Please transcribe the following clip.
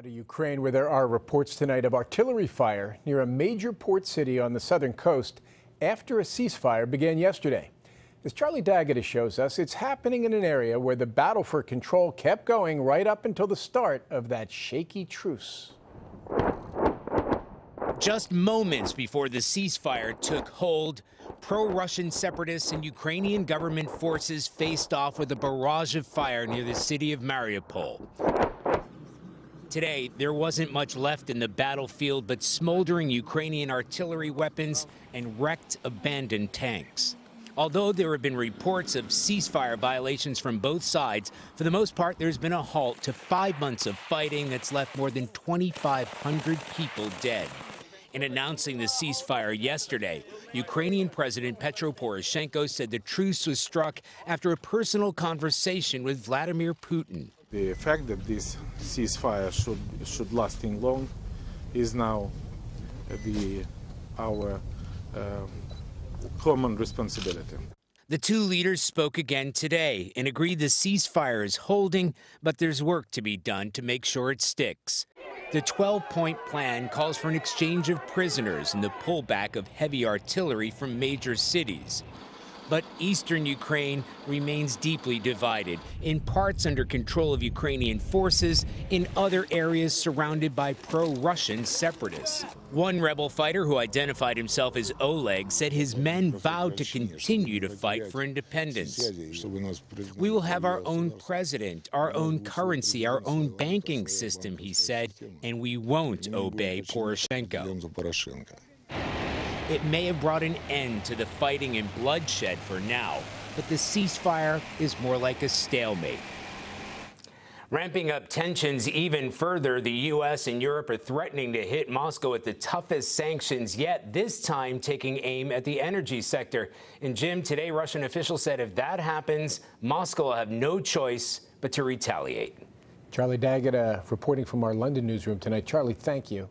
To Ukraine, where there are reports tonight of artillery fire near a major port city on the southern coast after a ceasefire began yesterday. As Charlie D'Agata shows us, it's happening in an area where the battle for control kept going right up until the start of that shaky truce. Just moments before the ceasefire took hold, pro-Russian separatists and Ukrainian government forces faced off with a barrage of fire near the city of Mariupol. Today, there wasn't much left in the battlefield but smoldering Ukrainian artillery weapons and wrecked abandoned tanks. Although there have been reports of ceasefire violations from both sides, for the most part, there's been a halt to 5 months of fighting that's left more than 2,500 people dead. In announcing the ceasefire yesterday, Ukrainian President Petro Poroshenko said the truce was struck after a personal conversation with Vladimir Putin. The fact that this ceasefire should last long is now our common responsibility. The two leaders spoke again today and agreed the ceasefire is holding, but there's work to be done to make sure it sticks. The 12-point plan calls for an exchange of prisoners and the pullback of heavy artillery from major cities. But eastern Ukraine remains deeply divided, in parts under control of Ukrainian forces, in other areas surrounded by pro-Russian separatists. One rebel fighter who identified himself as Oleg said his men vowed to continue to fight for independence. We will have our own president, our own currency, our own banking system, he said, and we won't obey Poroshenko. It may have brought an end to the fighting and bloodshed for now, but the ceasefire is more like a stalemate. Ramping up tensions even further, the U.S. and Europe are threatening to hit Moscow with the toughest sanctions yet, this time taking aim at the energy sector. And Jim, today Russian officials said if that happens, Moscow will have no choice but to retaliate. Charlie D'Agata reporting from our London newsroom tonight. Charlie, thank you.